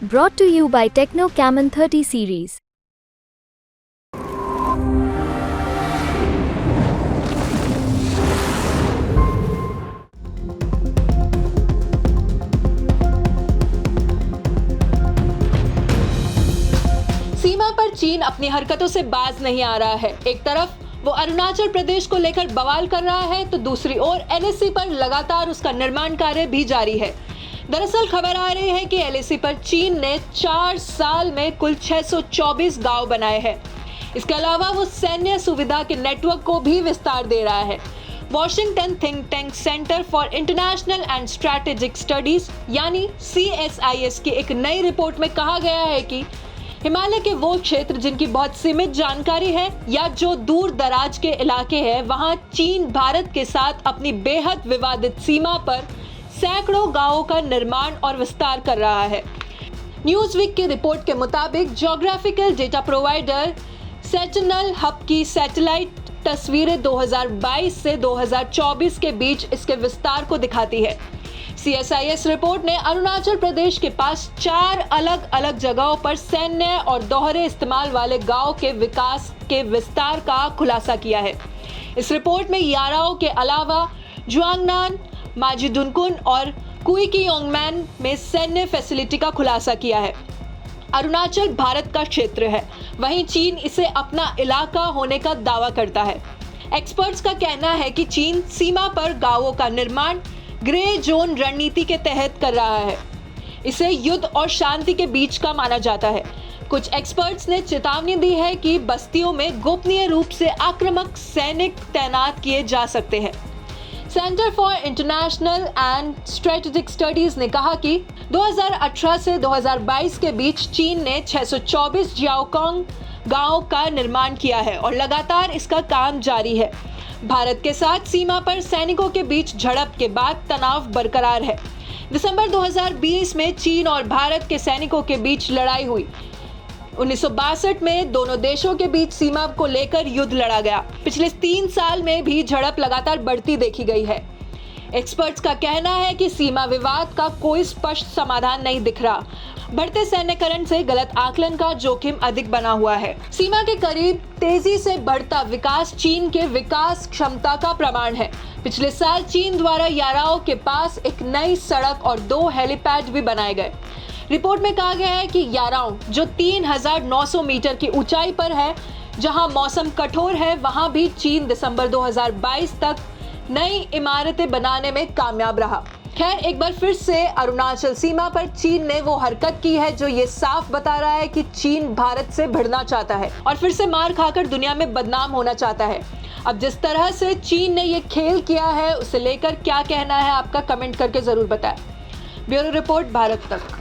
Brought to you by Techno Camon 30 series. सीमा पर चीन अपनी हरकतों से बाज नहीं आ रहा है। एक तरफ वो अरुणाचल प्रदेश को लेकर बवाल कर रहा है तो दूसरी ओर एलएसी पर लगातार उसका निर्माण कार्य भी जारी है। दरअसल खबर आ रही है कि एलएसी पर चीन ने 4 साल में कुल 624 गांव बनाए हैं। इसके अलावा वो सैन्य सुविधा के नेटवर्क को भी विस्तार दे रहा है। Washington think tank centre for international and strategic studies यानी CSIS की एक नई रिपोर्ट में कहा गया है कि हिमालय के वो क्षेत्र जिनकी बहुत सीमित जानकारी है या जो दूर दराज के इलाके हैं, वहां चीन भारत के साथ अपनी बेहद विवादित सीमा पर सैकड़ों गांवों का निर्माण और विस्तार कर रहा है। न्यूज़वीक की रिपोर्ट के मुताबिक geographical data provider sentinel hub की सैटेलाइट तस्वीरें 2022 से 2024 के बीच इसके विस्तार को दिखाती है। CSIS रिपोर्ट ने अरुणाचल प्रदेश के पास 4 अलग अलग जगहों पर सैन्य और दोहरे इस्तेमाल वाले गांव के विकास के विस्तार का खुलासा किया है। इस रिपोर्ट में याराओ के अलावा जुआंगनान, माजिदुनकुन और कुइकियोंगमैन में सैन्य फैसिलिटी का खुलासा किया है। अरुणाचल भारत का क्षेत्र है, वहीं चीन इसे अपना इलाका होने का दावा करता है। एक्सपर्ट्स का कहना है कि चीन सीमा पर गांवों का निर्माण ग्रे जोन रणनीति के तहत कर रहा है। इसे युद्ध और शांति के बीच का माना जाता है। कुछ एक्सपर्ट्स ने चेतावनी दी है कि बस्तियों में गोपनीय रूप से आक्रामक सैनिक तैनात किए जा सकते हैं। Centre for international and strategic studies ने कहा कि 2018 से 2022 के बीच चीन ने 624 जियाओकोंग गांव का निर्माण किया है और लगातार इसका काम जारी है। भारत के साथ सीमा पर सैनिकों के बीच झड़प के बाद तनाव बरकरार है। दिसंबर 2020 में चीन और भारत के सैनिकों के बीच लड़ाई हुई। 1962 में दोनों देशों के बीच सीमा को लेकर युद्ध लड़ा गया। पिछले 3 साल में भी झड़प लगातार बढ़ती देखी गई है। एक्सपर्ट्स का कहना है कि सीमा विवाद का कोई स्पष्ट समाधान नहीं दिख रहा। बढ़ते सैन्यकरण से गलत आकलन का जोखिम अधिक बना हुआ है। सीमा के करीब तेजी से बढ़ता विकास चीन के विकास क्षमता का प्रमाण है। पिछले साल चीन द्वारा याराओ के पास एक नई सड़क और 2 हेलीपैड भी बनाए गए। रिपोर्ट में कहा गया है कि याराओ जो 3900 मीटर की ऊंचाई पर है, जहां मौसम कठोर है, वहां भी चीन दिसंबर 2022 तक नई इमारतें बनाने में कामयाब रहा। खैर, एक बार फिर से अरुणाचल सीमा पर चीन ने वो हरकत की है जो ये साफ बता रहा है कि चीन भारत से भिड़ना चाहता है और फिर से मार खाकर दुनिया में बदनाम होना चाहता है। अब जिस तरह से चीन ने ये खेल किया है, उसे लेकर क्या कहना है आपका, कमेंट करके जरूर बताएं। ब्यूरो रिपोर्ट, भारत तक।